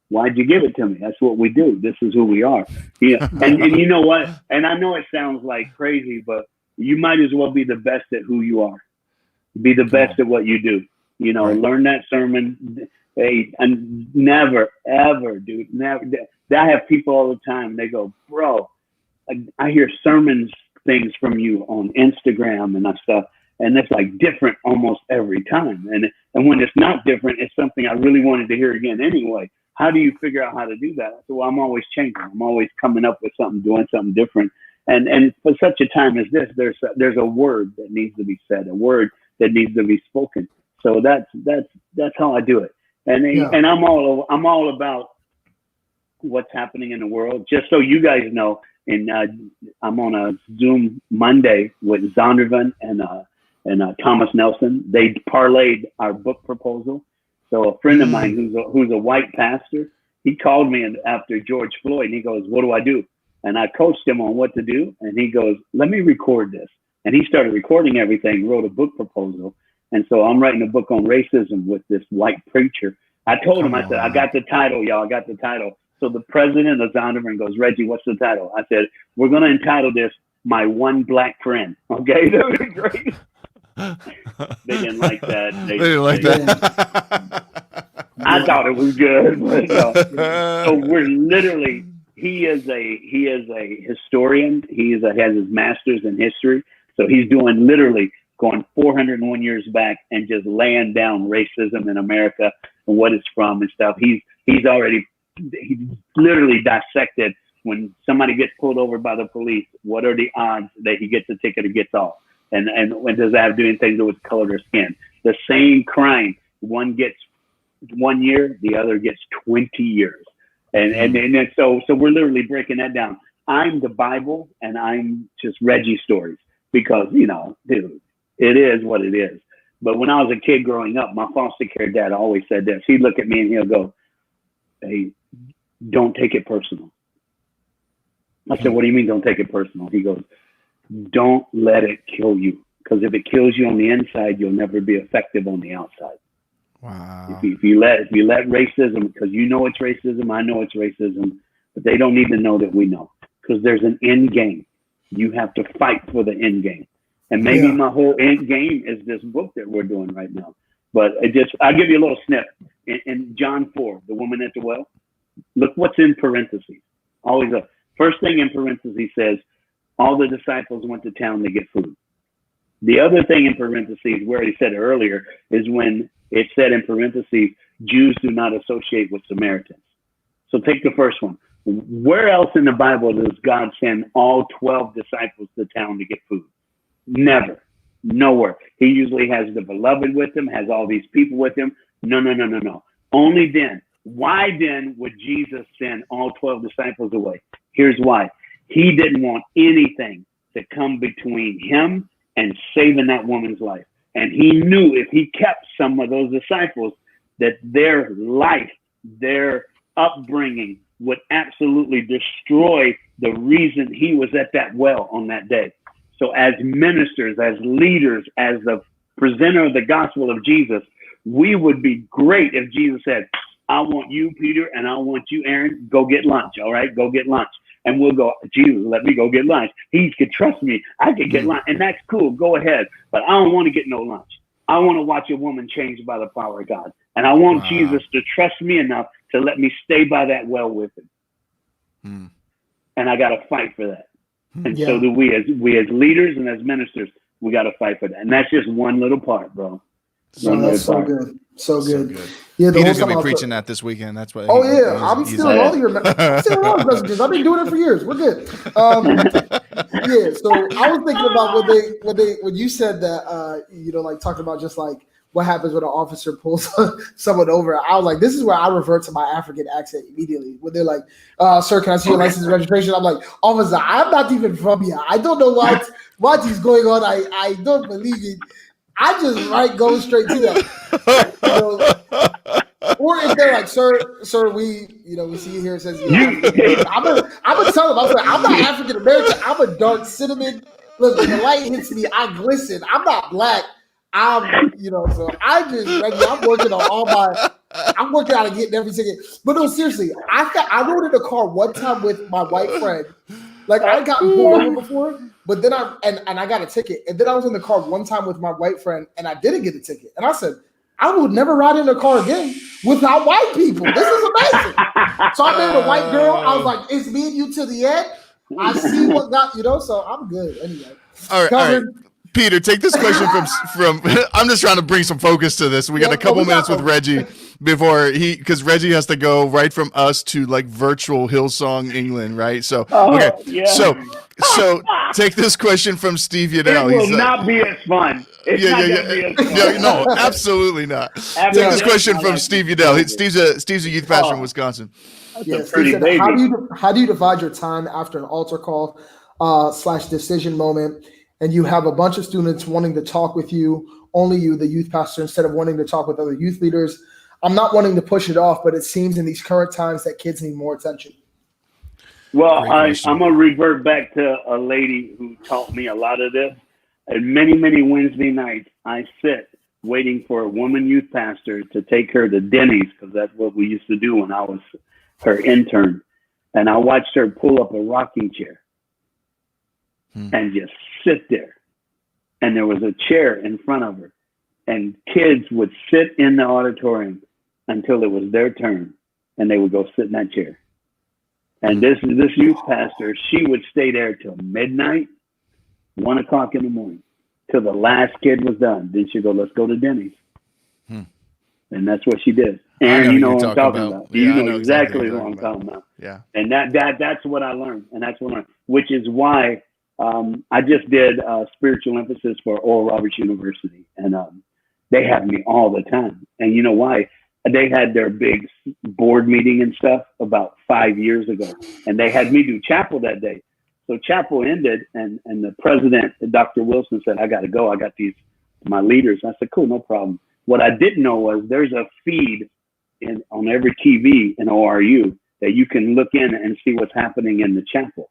[SPEAKER 3] Why'd you give it to me? That's what we do. This is who we are." Yeah. And you know what? And I know it sounds like crazy, but you might as well be the best at who you are. Be the best at what you do. You know, learn that sermon. Hey, and never, ever, dude. Never. I have people all the time. They go, "Bro, I hear sermons things from you on Instagram and that stuff. And it's like different almost every time. And when it's not different, it's something I really wanted to hear again anyway. How do you figure out how to do that?" So I'm always changing. I'm always coming up with something, doing something different. And for such a time as this, there's a word that needs to be said, a word that needs to be spoken. So that's how I do it. And I'm all about what's happening in the world. Just so you guys know, I'm on a Zoom Monday with Zondervan and Thomas Nelson. They parlayed our book proposal. So a friend of mine who's a white pastor, he called me after George Floyd and he goes, "What do I do?" And I coached him on what to do. And he goes, "Let me record this." And he started recording everything, wrote a book proposal. And so I'm writing a book on racism with this white preacher. I told him, I said, "I got the title, y'all. I got the title." So the president of Zondervan goes, "Reggie, what's the title?" I said, "We're going to entitle this My One Black Friend." Okay, that would be great. They didn't like that. They didn't like that. I thought it was good. But, so we're literally, he is a historian. Has his master's in history. So he's doing literally going 401 years back and just laying down racism in America and what it's from and stuff. He's literally dissected when somebody gets pulled over by the police, what are the odds that he gets a ticket or gets off? And when does that have to do anything with color of their skin? The same crime, one gets 1 year, the other gets 20 years. And so we're literally breaking that down. I'm the Bible and I'm just Reggie stories because, dude, it is what it is. But when I was a kid growing up, my foster care dad always said this. He'd look at me and he'll go, "Hey, don't take it personal." I said, "What do you mean don't take it personal?" He goes, "Don't let it kill you. Because if it kills you on the inside, you'll never be effective on the outside."
[SPEAKER 1] Wow.
[SPEAKER 3] If you let racism, because you know it's racism, I know it's racism, but they don't need to know that we know. Because there's an end game. You have to fight for the end game. And maybe my whole end game is this book that we're doing right now. But I'll give you a little snip. In John 4, the woman at the well, look what's in parentheses. Always the first thing in parentheses says, all the disciples went to town to get food. The other thing in parentheses, where he said it earlier, is when it said in parentheses, Jews do not associate with Samaritans. So take the first one. Where else in the Bible does God send all 12 disciples to town to get food? Never. Nowhere. He usually has the beloved with him, has all these people with him. No. Only then. Why then would Jesus send all 12 disciples away? Here's why. He didn't want anything to come between him and saving that woman's life. And he knew if he kept some of those disciples, that their life, their upbringing would absolutely destroy the reason he was at that well on that day. So as ministers, as leaders, as the presenter of the gospel of Jesus, we would be great if Jesus said, "I want you, Peter, and I want you, Aaron, go get lunch. All right, go get lunch." And we'll go, "Jesus, let me go get lunch. He could trust me. I could get lunch." And that's cool. Go ahead. But I don't want to get no lunch. I want to watch a woman changed by the power of God. And I want Jesus to trust me enough to let me stay by that well with him. And I got to fight for that. And so do we as leaders and as ministers, we got to fight for that. And that's just one little part, bro.
[SPEAKER 2] That's so good. So good.
[SPEAKER 1] Yeah, Peter's gonna be preaching that this weekend. That's what.
[SPEAKER 2] I'm still in all your messages. I've been doing it for years. We're good. So I was thinking about when you said that, like talking about just like what happens when an officer pulls someone over. I was like, this is where I revert to my African accent immediately. When they're like, "Sir, can I see your license and registration?" I'm like, "Officer, I'm not even from here. I don't know what is going on. I don't believe it." I just go straight to that. Or if they're like, sir, we see you here. It says, I'm gonna tell them, I'm not African American. I'm a dark cinnamon. Look, when the light hits me, I glisten. I'm not black. So I'm working on I'm working out and getting every ticket. But no, seriously, I rode in a car one time with my white friend. Like I got pulled over before, but then I got a ticket. And then I was in the car one time with my white friend and I didn't get a ticket. And I said, I would never ride in a car again without white people. This is amazing. So I married a white girl. I was like, it's me and you to the end. I see what got, so I'm good. Anyway.
[SPEAKER 1] All right. Peter, take this question from I'm just trying to bring some focus to this. We got a couple minutes with Reggie before because Reggie has to go right from us to like virtual Hillsong England, right? So so take this question from Steve Udell.
[SPEAKER 3] It will not be as fun. It's not gonna be as fun.
[SPEAKER 1] No, absolutely not. Take this question from Steve Udell. Steve's a youth pastor in Wisconsin.
[SPEAKER 2] Yes, Steve said, how do you divide your time after an altar call / decision moment? And you have a bunch of students wanting to talk with you, only you, the youth pastor, instead of wanting to talk with other youth leaders. I'm not wanting to push it off, but it seems in these current times that kids need more attention.
[SPEAKER 3] Well, I'm going to revert back to a lady who taught me a lot of this. And many, many Wednesday nights, I sit waiting for a woman youth pastor to take her to Denny's, because that's what we used to do when I was her intern. And I watched her pull up a rocking chair and just sit there. And there was a chair in front of her. And kids would sit in the auditorium until it was their turn. And they would go sit in that chair. And this youth pastor, she would stay there till midnight, 1 o'clock in the morning, till the last kid was done. Then she'd go, let's go to Denny's. And that's what she did. And you know what I'm talking about.
[SPEAKER 1] Yeah,
[SPEAKER 3] you know exactly who I'm talking about.
[SPEAKER 1] Yeah.
[SPEAKER 3] And that's what I learned. And that's what I learned, which is why I just did spiritual emphasis for Oral Roberts University. And they have me all the time. And you know why? They had their big board meeting and stuff about 5 years ago. And they had me do chapel that day. So chapel ended, and the president, Dr. Wilson, said, I got to go. I got my leaders. I said, cool, no problem. What I didn't know was there's a feed on every TV in ORU that you can look in and see what's happening in the chapel.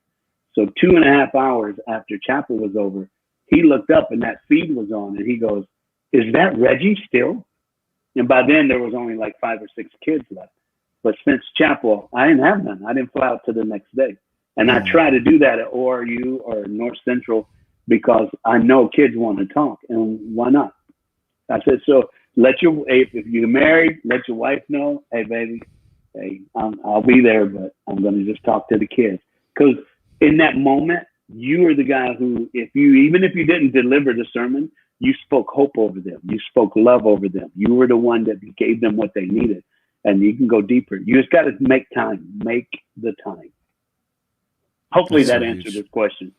[SPEAKER 3] So 2.5 hours after chapel was over, he looked up and that feed was on, and he goes, is that Reggie still? And by then there was only like 5 or 6 kids left. But since chapel, I didn't have none. I didn't fly out to the next day. And I try to do that at ORU or North Central because I know kids want to talk, and why not? I said, so if you're married, let your wife know, hey, baby, hey, I'll be there, but I'm going to just talk to the kids. Because in that moment, you are the guy who, even if you didn't deliver the sermon, you spoke hope over them. You spoke love over them. You were the one that gave them what they needed. And you can go deeper. You just got to make time. Make the time. Hopefully that answered this question.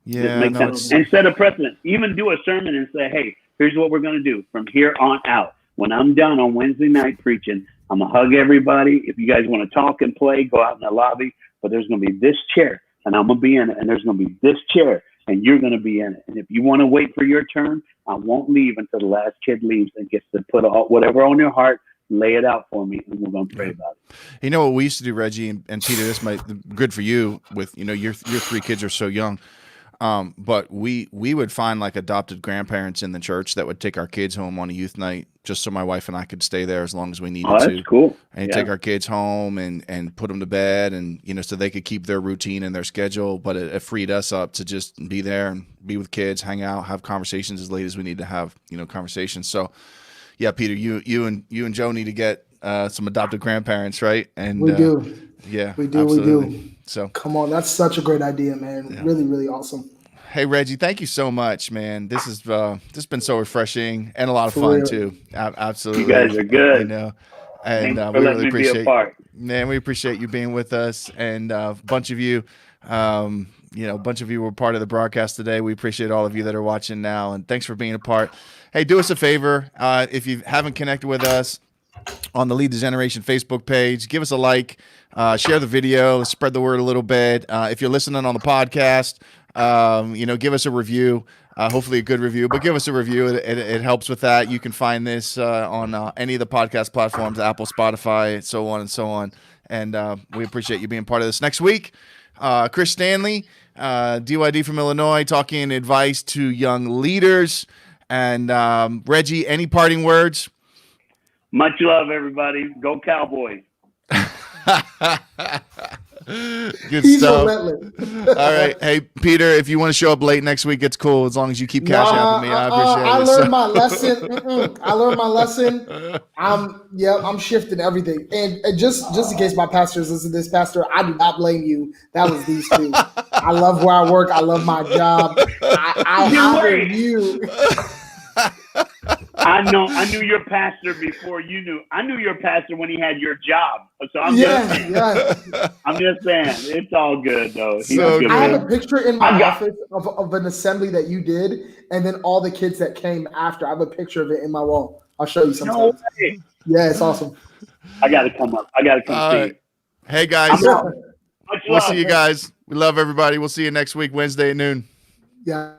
[SPEAKER 1] Yeah.
[SPEAKER 3] And set a precedent. Even do a sermon and say, hey, here's what we're going to do from here on out. When I'm done on Wednesday night preaching, I'm going to hug everybody. If you guys want to talk and play, go out in the lobby. But there's going to be this chair, and I'm going to be in it. And there's going to be this chair, and you're going to be in it. And if you want to wait for your turn, I won't leave until the last kid leaves and gets to put whatever on your heart, lay it out for me, and we're going to pray about it.
[SPEAKER 1] You know what we used to do, Reggie, and Peter, this might be good for you with, your 3 kids are so young. But we would find like adopted grandparents in the church that would take our kids home on a youth night just so my wife and I could stay there as long as we needed to.
[SPEAKER 3] That's cool.
[SPEAKER 1] And take our kids home and put them to bed, and so they could keep their routine and their schedule, but it freed us up to just be there and be with kids, hang out, have conversations as late as we need to have, conversations. So yeah, Peter, you and Joe need to get some adopted grandparents, right? And
[SPEAKER 2] we do.
[SPEAKER 1] Yeah,
[SPEAKER 2] we do.
[SPEAKER 1] absolutely.
[SPEAKER 2] We do.
[SPEAKER 1] So
[SPEAKER 2] come on, that's such a great idea, man. Yeah. Really, really awesome.
[SPEAKER 1] Hey, Reggie, thank you so much, man. This has been so refreshing and a lot of fun too. Absolutely,
[SPEAKER 3] you guys are good.
[SPEAKER 1] And we really appreciate. Man, we appreciate you being with us, and a bunch of you. A bunch of you were part of the broadcast today. We appreciate all of you that are watching now, and thanks for being a part. Hey, do us a favor. If you haven't connected with us on the Lead the Generation Facebook page, give us a like, share the video, spread the word a little bit. If you're listening on the podcast, give us a review, hopefully a good review, but give us a review. It helps with that. You can find this on any of the podcast platforms, Apple, Spotify, so on and so on. And we appreciate you being part of this. Next week, Chris Stanley, DYD from Illinois, talking advice to young leaders. And Reggie, any parting words?
[SPEAKER 3] Much love, everybody. Go Cowboys.
[SPEAKER 1] Good stuff. All right. Hey, Peter, if you want to show up late next week, it's cool as long as you keep cash apping me. I appreciate it.
[SPEAKER 2] I learned my lesson. I learned my lesson. I'm shifting everything. And just in case my pastors listen to this, Pastor, I do not blame you. That was these two. I love where I work. I love my job. I honor you.
[SPEAKER 3] I knew your pastor before you knew. I knew your pastor when he had your job. So I'm just saying, it's all good though.
[SPEAKER 2] I have a picture in my office of an assembly that you did, and then all the kids that came after. I have a picture of it in my wall. I'll show you sometime.
[SPEAKER 3] No way.
[SPEAKER 2] Yeah, it's awesome.
[SPEAKER 3] I gotta come up. I gotta come see you.
[SPEAKER 1] Hey guys, we'll see you guys. We love everybody. We'll see you next week, Wednesday at noon.
[SPEAKER 2] Yeah.